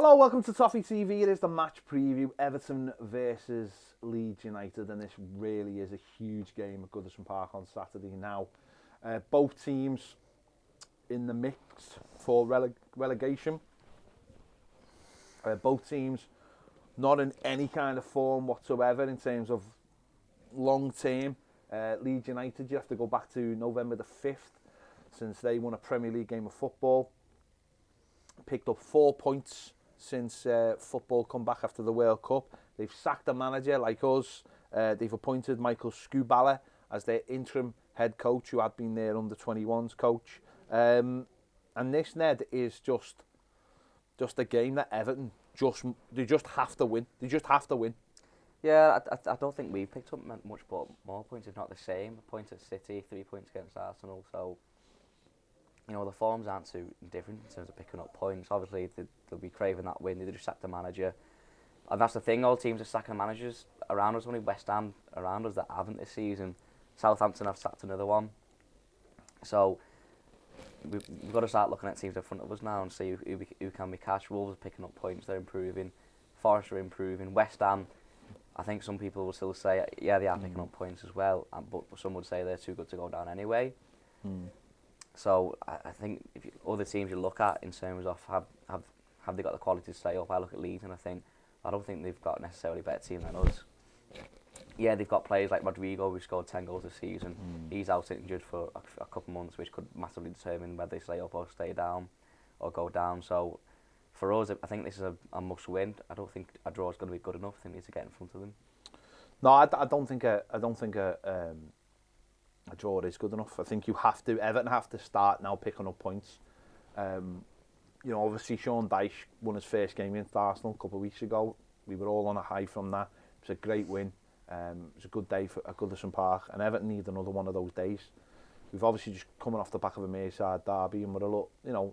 Hello, welcome to Toffee TV. It is the match preview, Everton versus Leeds United, and this really is a huge game at Goodison Park on Saturday. Now, both teams in the mix for relegation. Both teams not in any kind of form whatsoever in terms of long term. Leeds United, you have to go back to November the 5th since they won a Premier League game of football. Picked up 4 points since football come back after the World Cup. They've sacked a manager like us. They've appointed Michael Scubala as their interim head coach, who had been their under-21s coach. And this, Ned, is just a game that Everton they just have to win. They just have to win. Yeah, I don't think we picked up much more points, if not the same. A point at City, 3 points against Arsenal. So, you know, the forms aren't too different in terms of picking up points. Obviously, they'll be craving that win. They just sacked the manager. And that's the thing, all teams are sacking managers around us. Only West Ham around us that haven't this season. Southampton have sacked another one. So, we've got to start looking at teams in front of us now and see who can we catch. Wolves are picking up points, they're improving. Forest are improving. West Ham, I think some people will still say, yeah, they are picking up points as well. But some would say they're too good to go down anyway. So I think if other teams you look at in terms of have they got the quality to stay up, I look at Leeds and I don't think they've got necessarily a better team than us. Yeah, they've got players like Rodrigo who scored 10 goals this season. He's out injured for a couple of months, which could massively determine whether they stay up or stay down or go down. So for us, I think this is a must win. I don't think a draw is going to be good enough. I think we need to get in front of them. No, I don't think a draw is good enough. I think Everton have to start now picking up points. You know, obviously Sean Dyche won his first game against Arsenal a couple of weeks ago. We were all on a high from that. It was a great win. It was a good day at Goodison Park, and Everton need another one of those days. We've obviously just coming off the back of a Merseyside derby, and we're a lot, you know,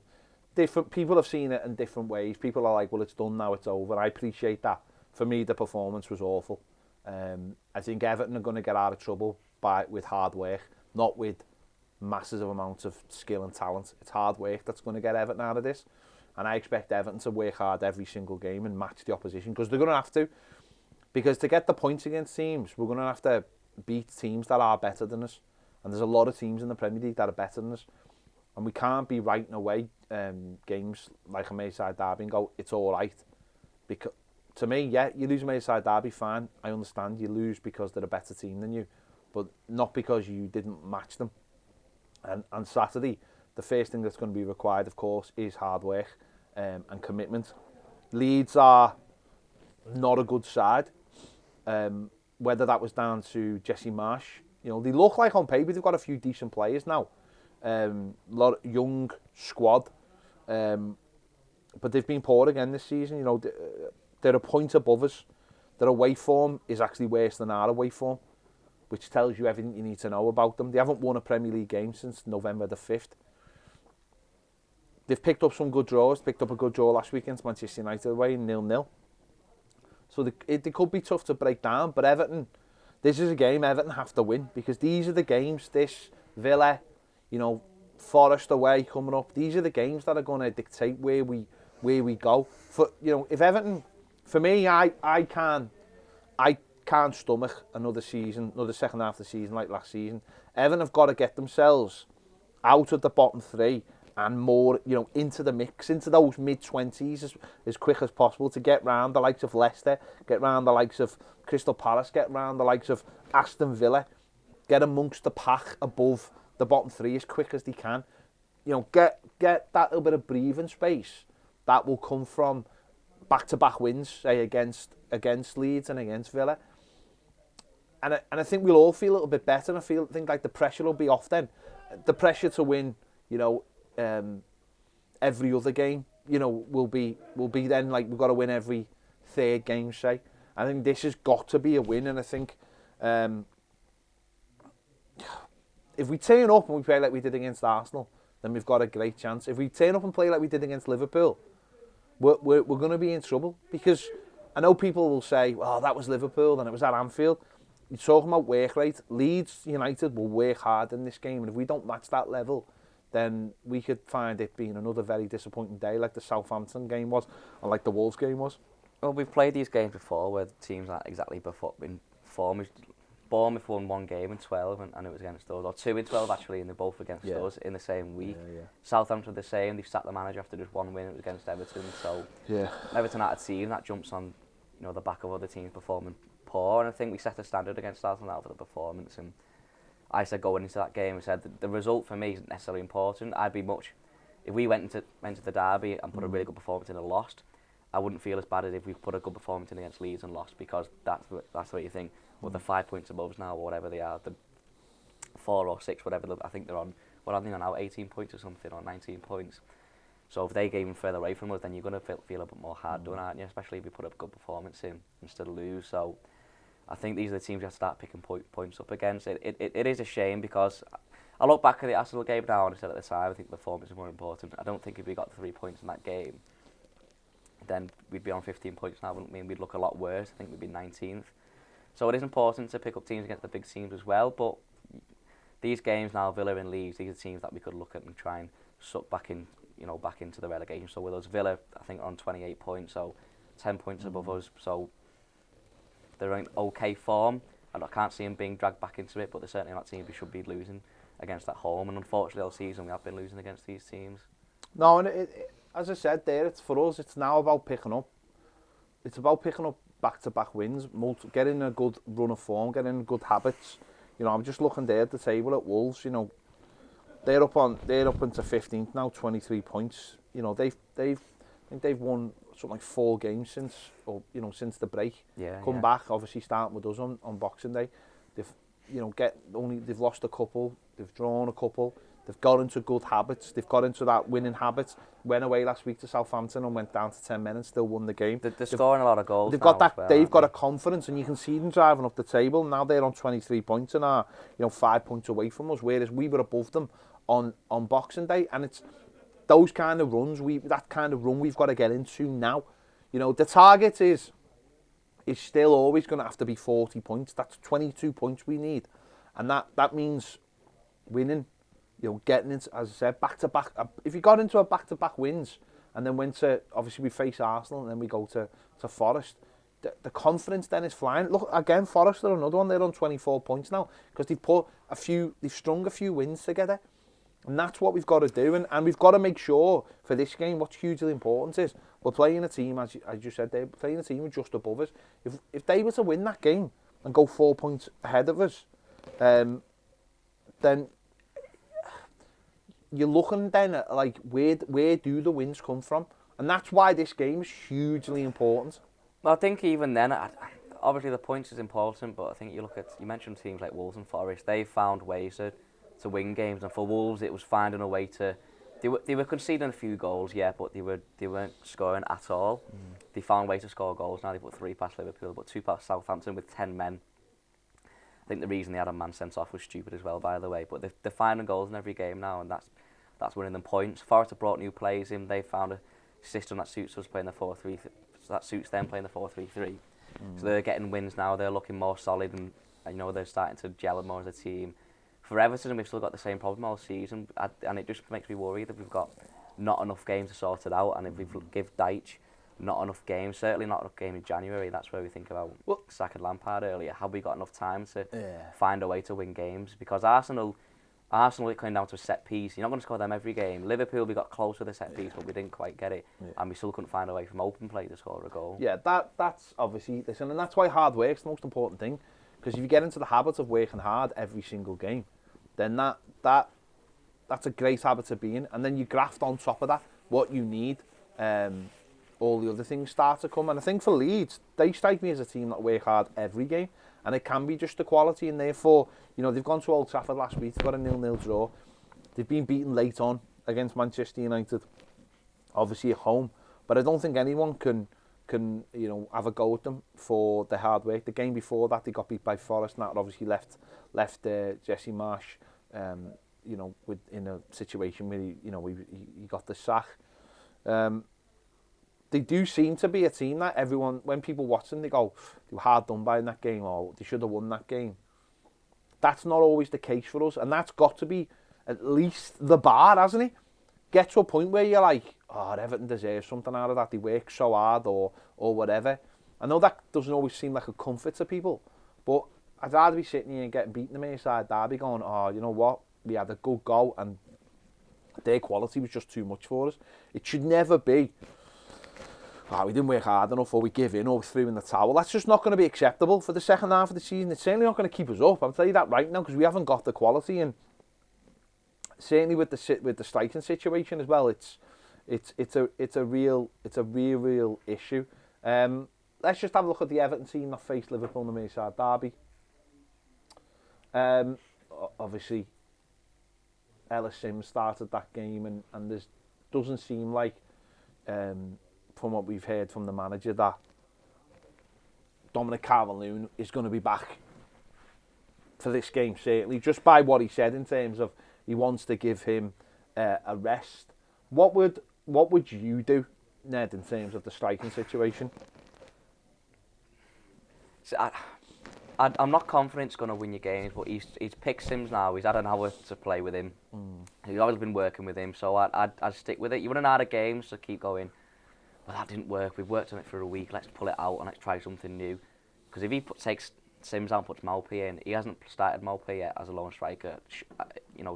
different people have seen it in different ways. People are like, well, it's done now, it's over. I appreciate that. For me, the performance was awful. I think Everton are going to get out of trouble with hard work, not with massive amounts of skill and talent. It's hard work that's going to get Everton out of this, and I expect Everton to work hard every single game and match the opposition, because they're going to have to. Because to get the points against teams, we're going to have to beat teams that are better than us, and there's a lot of teams in the Premier League that are better than us, and we can't be writing away games like a Merseyside derby and go, it's all right. Because to me, yeah, you lose a Merseyside derby, fine. I understand you lose because they're a better team than you, but not because you didn't match them. And on Saturday, the first thing that's going to be required, of course, is hard work and commitment. Leeds are not a good side. Whether that was down to Jesse Marsh, you know, they look like on paper they've got a few decent players now. Lot of young squad, but they've been poor again this season. You know, they're a point above us. Their away form is actually worse than our away form, which tells you everything you need to know about them. They haven't won a Premier League game since November the 5th. They've picked up some good draws. Picked up a good draw last week against Manchester United away in 0-0. So they could be tough to break down. But Everton, this is a game Everton have to win, because these are the games, this Villa, you know, Forest away coming up. These are the games that are going to dictate where we go. For, you know, if Everton, for me, I can't stomach another second half of the season like last season. Everton have got to get themselves out of the bottom three and more, you know, into the mix, into those mid-20s as quick as possible, to get round the likes of Leicester, get round the likes of Crystal Palace, get round the likes of Aston Villa, get amongst the pack above the bottom three as quick as they can. You know, get that little bit of breathing space that will come from back-to-back wins, say, against Leeds and against Villa. And I think we'll all feel a little bit better. And I think like the pressure will be off then. The pressure to win, you know, every other game, you know, will be then like we've got to win every third game, say. I think this has got to be a win, and I think if we turn up and we play like we did against Arsenal, then we've got a great chance. If we turn up and play like we did against Liverpool, we're going to be in trouble, because I know people will say, well, that was Liverpool and it was at Anfield. You're talking about work rate. Leeds United will work hard in this game, and if we don't match that level, then we could find it being another very disappointing day, like the Southampton game was, or like the Wolves game was. Well, we've played these games before where teams aren't exactly in form. Bournemouth won one game in 12 and it was against us, or 2 in 12 actually, and they're both against us in the same week. Southampton the same, they've sacked the manager after just one win, it was against Everton, so Everton out of team, that jumps on the back of other teams performing poor, and I think we set a standard against Arsenal out for the performance, and I said going into that game, I said the result for me isn't necessarily important. I'd be much, if we went into the derby and put a really good performance in and lost, I wouldn't feel as bad as if we put a good performance in against Leeds and lost, because that's what you think. Well, they're 5 points above us now, or whatever they are, the 4 or 6, whatever. I think they're on. What are they on now? 18 points or something, or 19 points. So if they get even further away from us, then you're going to feel a bit more hard done, aren't you? Especially if you put a good performance in and still lose. So I think these are the teams you have to start picking points up against. It is a shame, because I look back at the Arsenal game now, and I said at the time, I think the performance is more important. I don't think if we got 3 points in that game, then we'd be on 15 points now, wouldn't we? And we'd look a lot worse. I think we'd be 19th. So it is important to pick up teams against the big teams as well, but these games now, Villa and Leeds, these are teams that we could look at and try and suck back into the relegation. So with us, Villa, I think, are on 28 points, so 10 points above us. So they're in okay form, and I can't see them being dragged back into it, but they're certainly not teams we should be losing against at home. And unfortunately, all season we have been losing against these teams. No, and as I said there, it's for us. It's now about picking up. It's about picking up back-to-back wins, getting a good run of form, getting good habits. I'm just looking there at the table at Wolves. They're up into 15th now, 23 points. I think they've won something like 4 games since the break. Come back, obviously starting with us on Boxing Day. They've lost a couple, they've drawn a couple. They've got into good habits. They've got into that winning habit. Went away last week to Southampton and went down to 10 men and still won the game. They're scoring a lot of goals. They've got that. They've got a confidence, and you can see them driving up the table. Now they're on 23 points and are 5 points away from us, whereas we were above them on Boxing Day. And it's those kind of runs. That kind of run we've got to get into now. The target is still always going to have to be 40 points. That's 22 points we need, and that means winning. Getting into, as I said, back-to-back. If you got into a back-to-back wins and then went to, obviously we face Arsenal and then we go to Forest, the confidence then is flying. Look, again, Forest are another one. They're on 24 points now because they've strung a few wins together. And that's what we've got to do. And we've got to make sure for this game, what's hugely important is we're playing a team, as you said, they're playing a team just above us. If they were to win that game and go 4 points ahead of us, then you're looking then at like where do the wins come from, and that's why this game is hugely important. Well, I think even then, obviously the points is important, but I think you mentioned teams like Wolves and Forest. They found ways to win games, and for Wolves it was finding a way to. They were conceding a few goals, but they weren't scoring at all. They found ways to score goals. Now they put 3 past Liverpool, but 2 past Southampton with 10 men. I think the reason they had a man sent off was stupid as well, by the way. But they're finding goals in every game now, and that's winning them points. Forest have brought new players in. They found a system that suits us playing the 4-3. That suits them playing the 4-3-3. So they're getting wins now. They're looking more solid, and they're starting to gel more as a team. For Everton, we've still got the same problem all season, and it just makes me worry that we've got not enough games to sort it out. And if we give Deitch not enough games, certainly not enough games in January, that's where we think about sacking Lampard earlier. Have we got enough time to find a way to win games? Because Arsenal are coming down to a set piece. You're not going to score them every game. Liverpool, we got close with a set piece, but we didn't quite get it, and we still couldn't find a way from open play to score a goal. Yeah, that's obviously, listen, and that's why hard work's the most important thing. Because if you get into the habit of working hard every single game, then that's a great habit to be in, and then you graft on top of that what you need. All the other things start to come, and I think for Leeds, they strike me as a team that work hard every game, and it can be just the quality, and therefore, they've gone to Old Trafford last week, they've got a 0-0 draw, they've been beaten late on against Manchester United, obviously at home, but I don't think anyone can have a go at them for their hard work. The game before that, they got beat by Forest, and that obviously left Jesse Marsh, in a situation where he got the sack. They do seem to be a team that everyone, when people watch them, they go, they were hard done by in that game, or they should have won that game. That's not always the case for us, and that's got to be at least the bar, hasn't he? Get to a point where you're like, oh, Everton deserves something out of that. They work so hard or whatever. I know that doesn't always seem like a comfort to people, but I'd rather be sitting here and getting beaten the Merseyside derby going, oh, you know what? We had a good go and their quality was just too much for us. It should never be, oh, we didn't work hard enough or we give in or we threw in the towel. That's just not going to be acceptable for the second half of the season. It's certainly not going to keep us up. I'll tell you that right now because we haven't got the quality, and certainly with the striking situation as well, it's a real issue. Let's just have a look at the Everton team that faced Liverpool in the Merseyside derby. Obviously, Ellis Sims started that game, and there doesn't seem like, from what we've heard from the manager, that Dominic Calvert-Lewin is going to be back for this game, certainly, just by what he said in terms of he wants to give him a rest. What would you do, Ned, in terms of the striking situation? So I'm not confident he's going to win your games, but he's picked Sims now. He's had an hour to play with him. He's always been working with him, so I'd stick with it. You run out of games, so keep going. Well, that didn't work. We've worked on it for a week. Let's pull it out and let's try something new. Because if he takes Sims out and puts Maupay in, he hasn't started Maupay yet as a lone striker.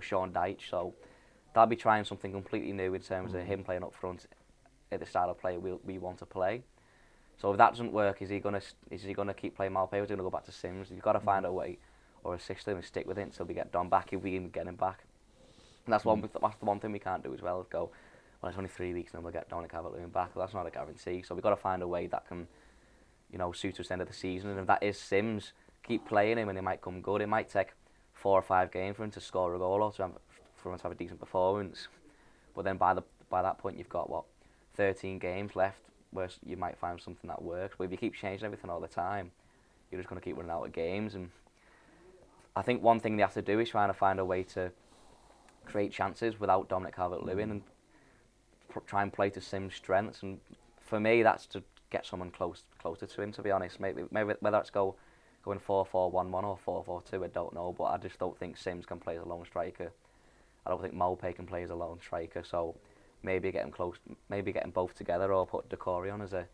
Sean Dyche, so they'll be trying something completely new in terms of him playing up front at the style of play we want to play. So if that doesn't work, is he gonna keep playing Maupay or is he gonna go back to Sims? You've got to find a way or a system and stick with it until we get Don back if we can get him back. And that's the one thing we can't do as well. Is go, well, it's only 3 weeks and then we'll get Dominic Calvert-Lewin back. Well, that's not a guarantee. So we've got to find a way that can, suit us at the end of the season. And if that is Sims, keep playing him and he might come good. It might take 4 or 5 games for him to score a goal or for him to have a decent performance. But then by that point you've got 13 games left where you might find something that works. But if you keep changing everything all the time, you're just going to keep running out of games. And I think one thing they have to do is trying to find a way to create chances without Dominic Calvert-Lewin and try and play to Sims' strengths. And for me, that's to get someone closer to him, to be honest. Maybe whether it's going 4-4-1-1 or 4-4-2, I don't know. But I just don't think Sims can play as a lone striker. I don't think Maupay can play as a lone striker. So maybe get them close, maybe get them both together, or put Decore on as a,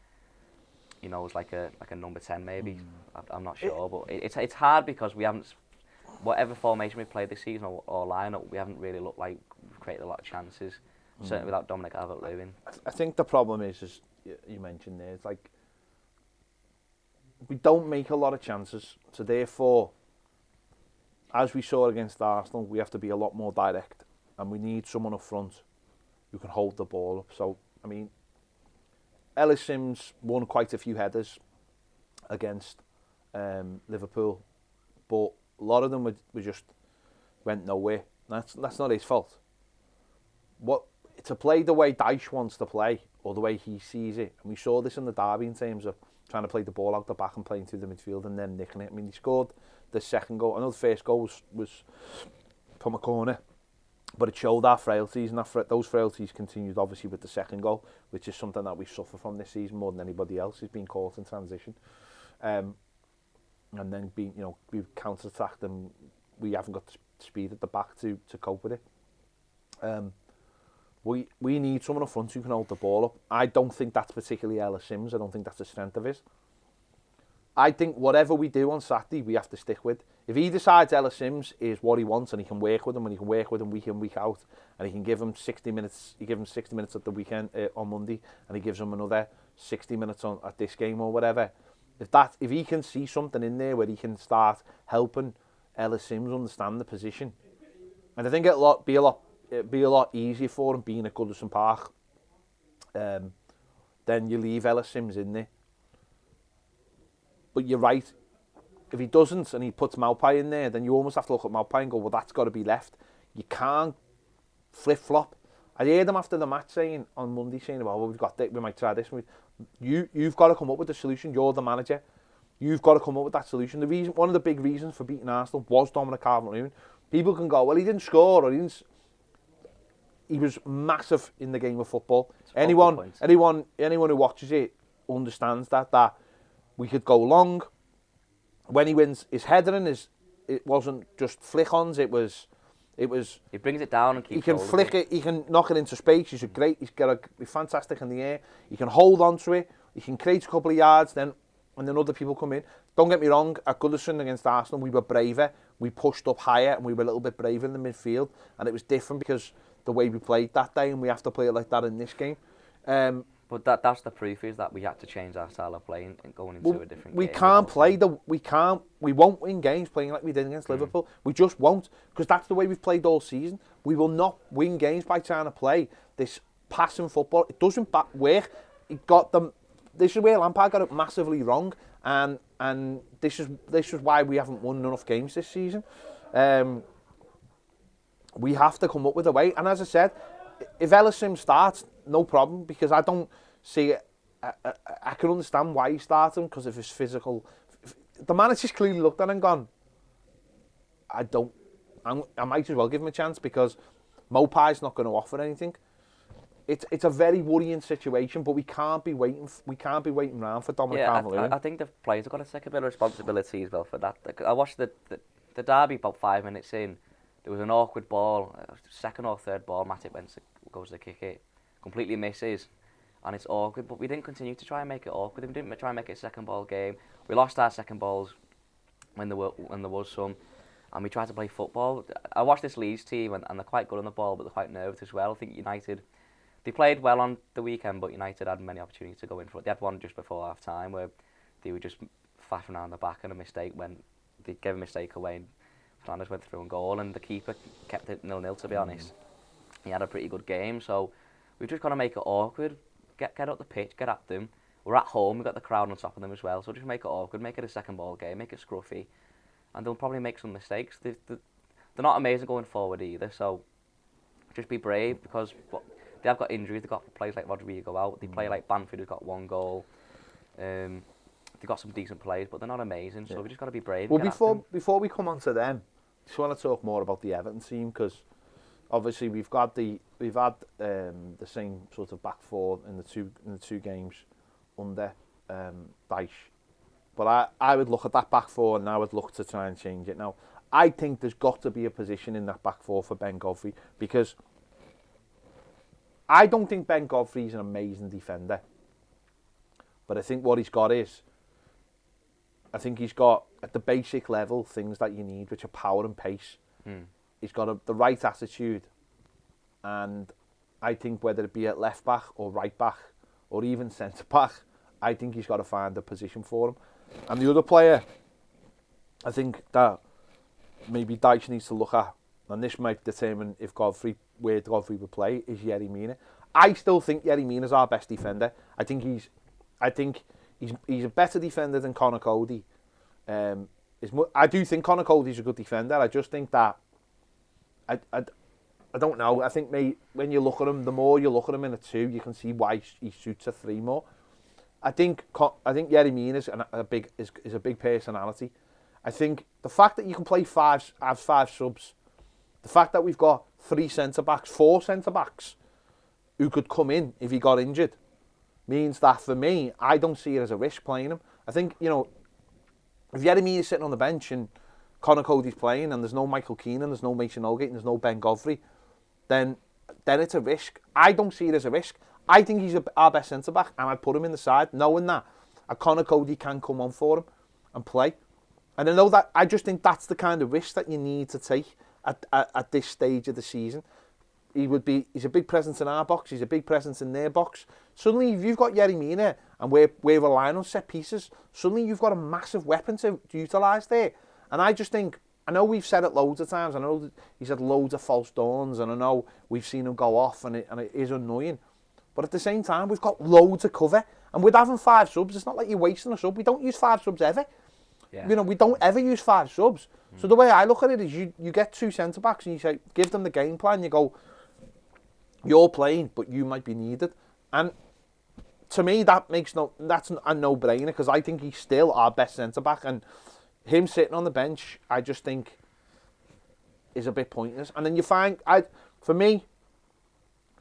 as like a number 10 maybe. I'm not sure, but it's hard because we haven't, whatever formation we played this season or lineup, we haven't really looked like we've created a lot of chances. Certainly without Dominic Calvert-Lewin. I think the problem is, as you mentioned there, it's like we don't make a lot of chances, so therefore, as we saw against Arsenal, we have to be a lot more direct, and we need someone up front who can hold the ball up. So, I mean, Ellis Sims won quite a few headers against Liverpool, but a lot of them were just went nowhere. That's not his fault. To play the way Dyche wants to play, or the way he sees it, and we saw this in the derby in terms of trying to play the ball out the back and playing through the midfield and then nicking it. I mean, he scored the second goal. I know the first goal was from a corner, but it showed our frailties, and those frailties continued obviously with the second goal, which is something that we suffer from this season more than anybody else. Is being caught in transition, and then we've counter-attacked and we haven't got the speed at the back to cope with it. We need someone up front who can hold the ball up. I don't think that's particularly Ellis Sims. I don't think that's the strength of his. I think whatever we do on Saturday, we have to stick with. If he decides Ellis Sims is what he wants and he can work with him, and he can work with him week in, week out, and he can give him 60 minutes, he gives him 60 minutes at the weekend on Monday, and he gives him another 60 minutes at this game or whatever. If he can see something in there where he can start helping Ellis Sims understand the position, and I think it'd be a lot easier for him being at Goodison Park. Then you leave Ellis Sims in there. But you're right. If he doesn't and he puts Maupay in there, then you almost have to look at Maupay and go, well, that's got to be left. You can't flip-flop. I heard him after the match saying on Monday, saying, well, we've got this, we might try this. You've got to come up with the solution. You're the manager. You've got to come up with that solution. One of the big reasons for beating Arsenal was Dominic Calvert-Lewin. People can go, well, he didn't score or he was massive in the game of football. Anyone who watches it understands that we could go long. When he wins his headering, it wasn't just flick-ons. It was It was. He brings it down and keeps. He can flick it. He can knock it into space. He's great. He's fantastic in the air. He can hold on to it. He can create a couple of yards. Then other people come in. Don't get me wrong. At Goodison against Arsenal, we were braver. We pushed up higher and we were a little bit braver in the midfield. And it was different because the way we played that day, and we have to play it like that in this game. But that's the proof is that we had to change our style of playing and going into a different game. We won't win games playing like we did against Liverpool. We just won't, because that's the way we've played all season. We will not win games by trying to play this passing football. It doesn't work. This is where Lampard got it massively wrong, and this is why we haven't won enough games this season. We have to come up with a way, and as I said, if Ellison starts, no problem, because I don't see it. I can understand why he started him, because of his physical. The manager's clearly looked at him and gone, I might as well give him a chance, because Mopai's not going to offer anything. It's a very worrying situation, but we can't be waiting around for Dominic Calvert-Lewin. I think the players have got to take a bit of responsibility as well for that. I watched the derby about 5 minutes in. There was an awkward ball, second or third ball. Mathew goes to kick it, completely misses, and it's awkward. But we didn't continue to try and make it awkward. We didn't try and make it a second ball game. We lost our second balls when there was some, and we tried to play football. I watched this Leeds team, and they're quite good on the ball, but they're quite nervous as well. I think United, they played well on the weekend, but United had many opportunities to go in front. They had one just before half time where they were just faffing around the back, and they gave a mistake away. And Flanders went through and goal, and the keeper kept it 0-0, to be honest. He had a pretty good game, so we've just got to make it awkward, get up the pitch, get at them. We're at home, we've got the crowd on top of them as well, so just make it awkward, make it a second ball game, make it scruffy, and they'll probably make some mistakes. They're not amazing going forward either, so just be brave, because they have got injuries. They've got players like Rodrigo out, they play like Bamford, who's got 1 goal. They've got some decent players, but they're not amazing, so we just got to be brave. Well, before we come on to them, I just want to talk more about the Everton team, because obviously we've had the same sort of back four in the two games under Dyche, but I would look at that back four and I would look to try and change it. Now, I think there's got to be a position in that back four for Ben Godfrey, because I don't think Ben Godfrey is an amazing defender, but I think what he's got is, I think he's got, at the basic level, things that you need, which are power and pace. He's got the right attitude. And I think whether it be at left back or right back or even centre back, I think he's got to find a position for him. And the other player, I think that maybe Dyche needs to look at, and this might determine where Godfrey would play, is Yerry Mina. I still think Yerry Mina's our best defender. I think he's a better defender than Conor Cody. I do think Conor Cody's a good defender. I just think that I don't know. I think when you look at him, the more you look at him in a 2, you can see why he shoots a 3 more. I think Yerry Mina is a big personality. I think the fact that you can play 5 subs, the fact that we've got 4 centre backs who could come in if he got injured, means that for me, I don't see it as a risk playing him. I think, if Yerry Mina is sitting on the bench and Conor Cody's playing and there's no Michael Keane and there's no Mason Holgate and there's no Ben Godfrey, then it's a risk. I don't see it as a risk. I think he's our best centre-back, and I'd put him in the side, knowing that a Conor Cody can come on for him and play. And I know that, I just think that's the kind of risk that you need to take at this stage of the season. He's a big presence in our box, he's a big presence in their box. Suddenly, if you've got Yerry Mina and we're relying on set pieces, suddenly you've got a massive weapon to utilise there. And I just think, I know we've said it loads of times, I know that he's had loads of false dawns, and I know we've seen him go off, and it is annoying. But at the same time, we've got loads of cover, and with having 5 subs, it's not like you're wasting a sub. We don't use 5 subs ever. Yeah. We don't ever use 5 subs. So the way I look at it is you get 2 centre-backs and you say, give them the game plan, you go, you're playing, but you might be needed. And to me, that's a no-brainer, because I think he's still our best centre-back, and him sitting on the bench, I just think is a bit pointless. And then you find, for me,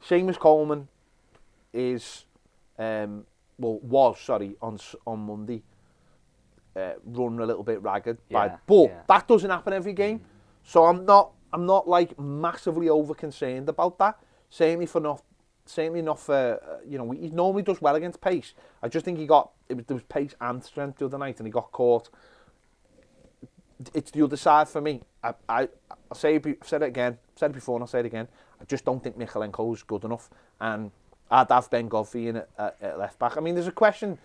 Seamus Coleman was on Monday, run a little bit ragged. But that doesn't happen every game. So I'm not I'm not like massively over concerned about that. Certainly not for he normally does well against pace. I just think there was pace and strength the other night, and he got caught. It's the other side for me. I'll say I've said it again, said it before, and I'll say it again. I just don't think Michalenko's good enough, and I'd have Ben Godfrey in at left back. I mean, there's a question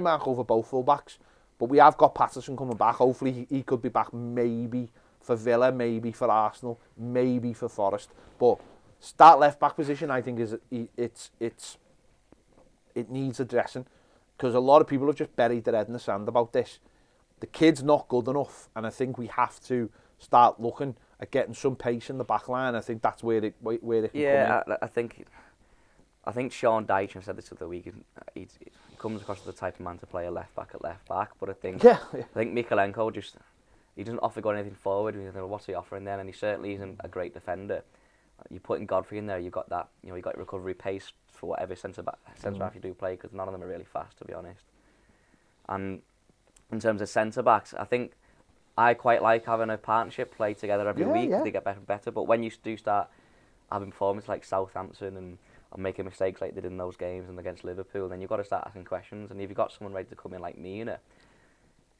mark over both full backs, but we have got Patterson coming back. Hopefully, he could be back maybe for Villa, maybe for Arsenal, maybe for Forest. But that left back position, I think, it needs addressing, because a lot of people have just buried their head in the sand about this. The kid's not good enough, and I think we have to start looking at getting some pace in the back line. I think that's where it can come in. I think Sean Dyche said this the other week. He comes across as the type of man to play a left back at left back, but I think Michalenko he doesn't offer got anything forward. You know, what's he offering then? And he certainly isn't a great defender. You put in Godfrey in there, you got that. You got recovery pace for whatever centre half you do play, because none of them are really fast, to be honest. And in terms of centre backs, I think I quite like having a partnership play together every week. They get better and better. But when you do start having performances like Southampton and making mistakes like they did in those games and against Liverpool, then you've got to start asking questions. And if you've got someone ready to come in like Mina,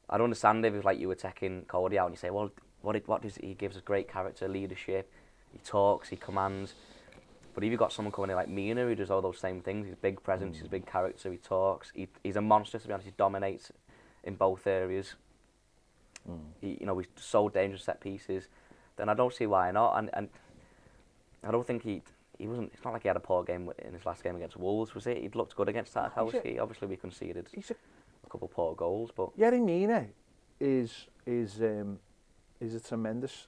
I'd understand if it was like you were taking Cody out and you say, well, what does he gives us great character, leadership, he talks, he commands. But if you've got someone coming in like Mina who does all those same things, he's big presence, he's a big character, he talks, he's a monster, to be honest, he dominates in both areas. He's so dangerous set pieces. Then I don't see why not. And I don't think he wasn't. It's not like he had a poor game in his last game against Wolves, was it? He'd looked good against Tarkowski. Obviously, we conceded a couple of poor goals, but Yerry Mina is a tremendous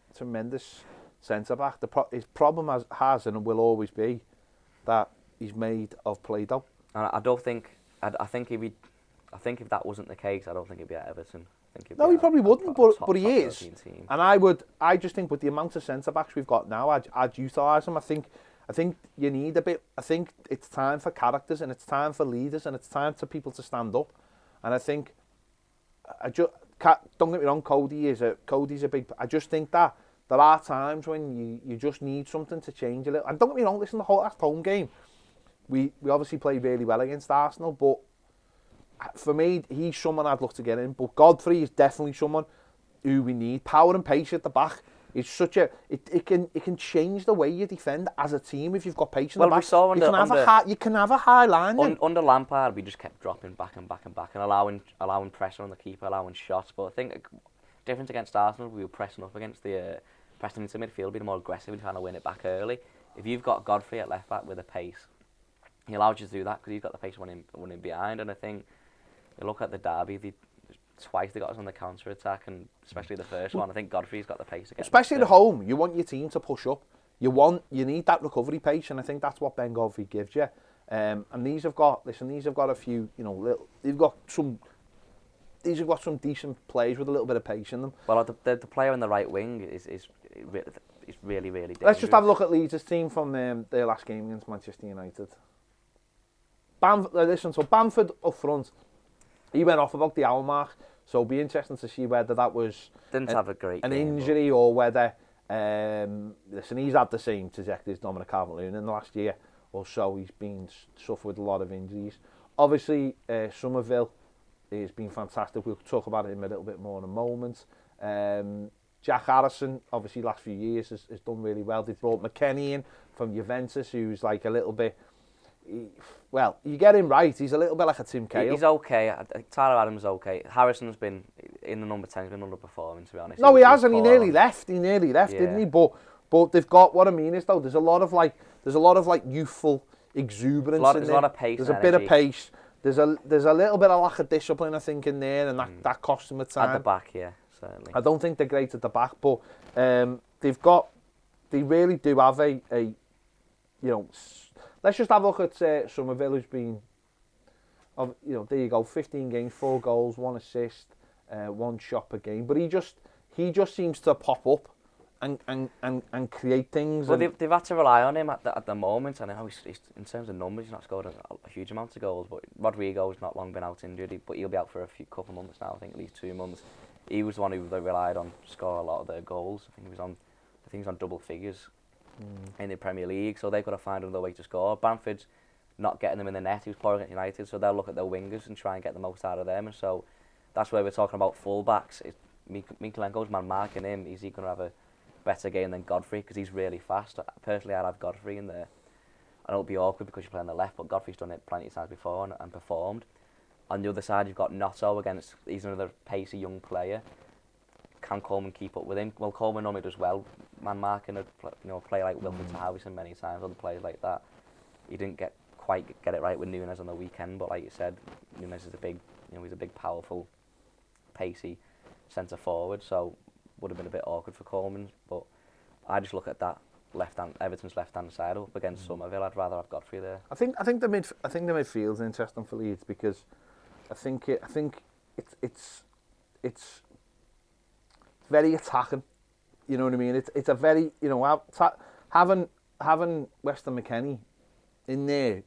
centre back. His problem has and will always be that he's made of Play-Doh. And I don't think. I think if that wasn't the case, I don't think he'd be at Everton. No, he probably wouldn't, but he is. And I just think with the amount of centre backs we've got now, I'd utilise them. I think you need a bit. I think it's time for characters, and it's time for leaders, and it's time for people to stand up. And I think don't get me wrong, Cody's a big. I just think that there are times when you just need something to change a little. And don't get me wrong, listen, the whole last home game, we obviously played really well against Arsenal, but for me, he's someone I'd look to get in. But Godfrey is definitely someone who we need. Power and pace at the back is such a... It can change the way you defend as a team if you've got pace in the back. You can have a high line. Under Lampard, we just kept dropping back and allowing pressure on the keeper, allowing shots. But I think difference against Arsenal, we were pressing up against pressing into midfield, being more aggressive and trying to win it back early. If you've got Godfrey at left back with a pace, he allows you to do that because he's got the pace running behind. And I think... You look at the derby, twice they got us on the counter-attack, and especially the first one. I think Godfrey's got the pace again. Especially at home, you want your team to push up. You need that recovery pace, and I think that's what Ben Godfrey gives you. And these have got a few, they've got some decent players with a little bit of pace in them. Well, the player in the right wing is really, really dangerous. Let's just have a look at Leeds' team from their last game against Manchester United. Bamford up front. He went off about the hour mark, so it'll be interesting to see whether that was have a great an game, injury or whether he's had the same trajectory as Dominic Calvert-Lewin in the last year or so. He's suffered a lot of injuries. Obviously, Somerville has been fantastic. We'll talk about him a little bit more in a moment. Jack Harrison, obviously, last few years has done really well. They've brought McKennie in from Juventus, who's like a little bit... you get him right. He's a little bit like a Tim Cahill. He's okay. Tyler Adams is okay. Harrison's been in the number 10. He's been underperforming, to be honest. No, he has, and he nearly left, didn't he? But they've got, what I mean is though, there's a lot of youthful exuberance. There's a lot of pace. There's a bit of pace. There's a little bit of lack of discipline, I think, in there, and that costs them a time. At the back, yeah, certainly. I don't think they're great at the back, but they really do have a let's just have a look at Somerville, who's been, there you go, 15 games, 4 goals, 1 assist, 1 shot per game. But he just seems to pop up and create things. Well, they've had to rely on him at the moment. And I know he's, in terms of numbers, he's not scored a huge amount of goals. But Rodrigo's not long been out injured, but he'll be out for couple months now. I think at least 2 months. He was the one who they relied on to score a lot of their goals. I think he was on I think he's on double figures in the Premier League, so they've got to find another way to score. Bamford's not getting them in the net. He was poor against United, so they'll look at their wingers and try and get the most out of them. And so that's where we're talking about full-backs. Mikalenko's man marking him. Is he going to have a better game than Godfrey? Because he's really fast. Personally, I'd have Godfrey in there. And it'll be awkward because you play on the left, but Godfrey's done it plenty of times before and performed. On the other side, you've got Notto against, he's another pacey young player. Can Coleman keep up with him? Well, Coleman normally does well, man marking a player like Wilfred Tahavison many times, other players like that. He didn't quite get it right with Nunes on the weekend, but like you said, Nunes is he's a big, powerful, pacey centre forward, so would have been a bit awkward for Coleman. But I just look at that Everton's left hand side up against Somerville. I'd rather have Godfrey there. I think the midfield's interesting for Leeds because I think it's very attacking. You know what I mean? It's a very, having Weston McKennie in there.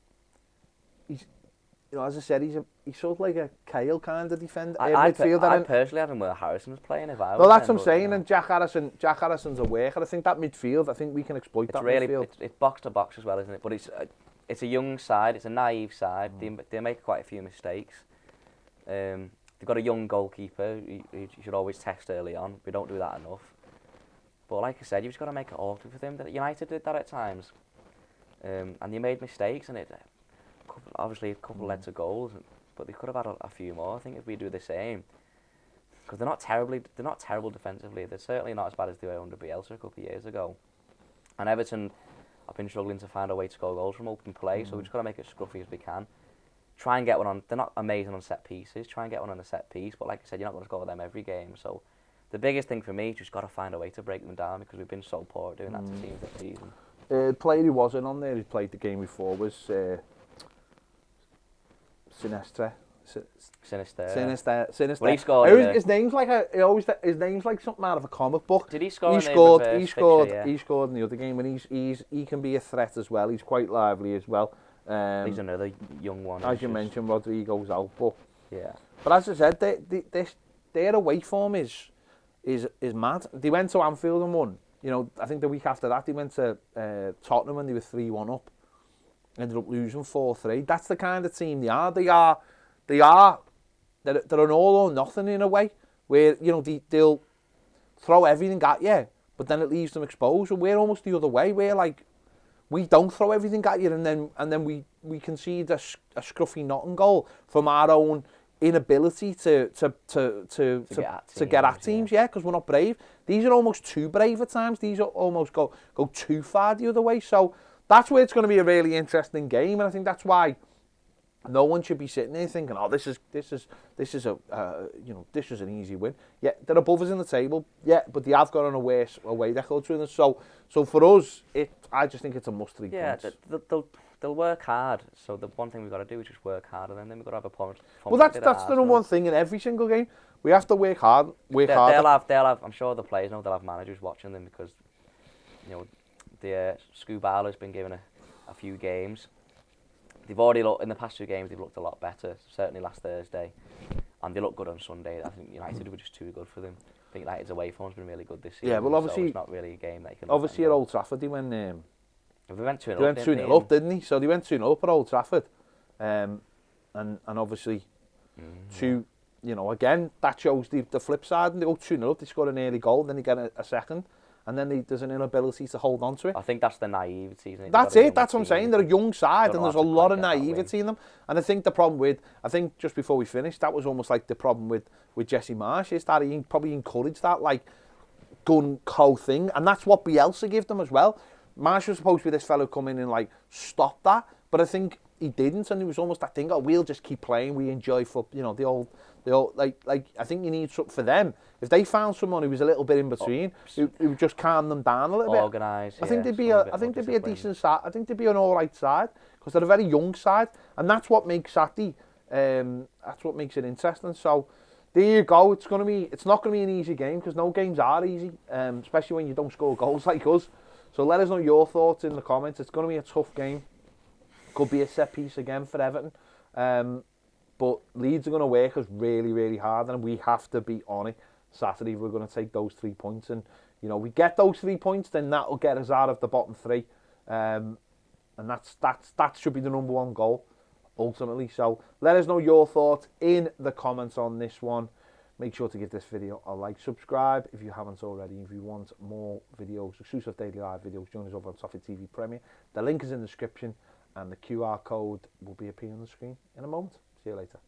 He's, as I said, he's sort of like a Kale kind of defender. I personally had him where Harrison was playing. Well, that's what I'm saying. And Jack Harrison's a worker. I think that midfield. I think we can exploit that midfield. It's box to box as well, isn't it? But it's a young side. It's a naive side. They make quite a few mistakes. They've got a young goalkeeper. You should always test early on. We don't do that enough. But like I said, you've just got to make it awkward for them. United did that at times, and they made mistakes, and obviously a couple led to goals, but they could have had a few more. I think if we do the same, because they're not terrible defensively. They're certainly not as bad as they were under Bielsa a couple of years ago. And Everton have been struggling to find a way to score goals from open play, so we've just got to make it as scruffy as we can. Try and get one on. They're not amazing on set pieces. Try and get one on a set piece, but like I said, you're not going to score them every game. So the biggest thing for me is just got to find a way to break them down because we've been so poor at doing that to teams this season. The player who wasn't on there, who played the game before, was Sinister. Well, he scored. His name's like something out of a comic book. Did he score? He scored in the other game, and he can be a threat as well. He's quite lively as well. He's another young one. As you mentioned, Rodrigo's out, but yeah. But as I said, their away form is mad. They went to Anfield and won. I think the week after that they went to Tottenham and they were 3-1 up. Ended up losing 4-3. That's the kind of team they are. They're an all or nothing in a way, where they'll throw everything at you, but then it leaves them exposed. And we're almost the other way. We're like, we don't throw everything at you, and then we concede a scruffy Nottingham goal from our own inability to get at teams, because we're not brave. These are almost too brave at times. These are almost go too far the other way. So that's where it's going to be a really interesting game, and I think that's why no one should be sitting there thinking, "Oh, this is an easy win." Yeah, they're above us in the table. Yeah, but they have got on a worse away record through them. So for us, I just think it's a must 3 points. Yeah, they'll work hard. So the one thing we've got to do is just work harder, and then we've got to have a point. Well, that's the number one thing in every single game. We have to work hard. They'll have. I'm sure the players know they'll have managers watching them because the Scubala has been given a few games. They've already looked in the past 2 games. They've looked a lot better. Certainly last Thursday, and they looked good on Sunday. I think United were just too good for them. I think United's away form's been really good this season. Yeah, well, obviously, so it's not really a game that you can. Obviously, at Old Trafford, they went 2-0 up, didn't he? So they went 2-0 up at Old Trafford, and obviously, again, that shows the flip side. And they go 2-0 up, they score an early goal, then they get a second. And then there's an inability to hold on to it. I think that's the naivety. That's it. That's what I'm saying. They're a young side, and there's a lot of naivety in them. And I think the problem just before we finished, that was almost like the problem with Jesse Marsch, is that he probably encouraged that like gun-ho thing, and that's what Bielsa gave them as well. Marsch was supposed to be this fellow come in and like stop that, but I think he didn't, and it was almost that thing. Oh, we'll just keep playing. We enjoy football. The old like I think you need something for them. If they found someone who was a little bit in between, who would just calm them down a little bit, organised. I think they'd be a decent side. I think they'd be an all right side because they're a very young side, and that's what makes Saturday. That's what makes it interesting. So there you go. It's not going to be an easy game because no games are easy, especially when you don't score goals like us. So let us know your thoughts in the comments. It's going to be a tough game. Could be a set piece again for Everton. But Leeds are going to work us really, really hard, and we have to be on it Saturday if we're going to take those 3 points and You know, we get those 3 points, then that'll get us out of the bottom three. And that should be the number one goal, ultimately. So let us know your thoughts in the comments on this one. Make sure to give this video a like, subscribe if you haven't already. If you want more videos, exclusive daily live videos, join us over on Toffee TV Premier. The link is in the description, and the QR code will be appearing on the screen in a moment. See you later.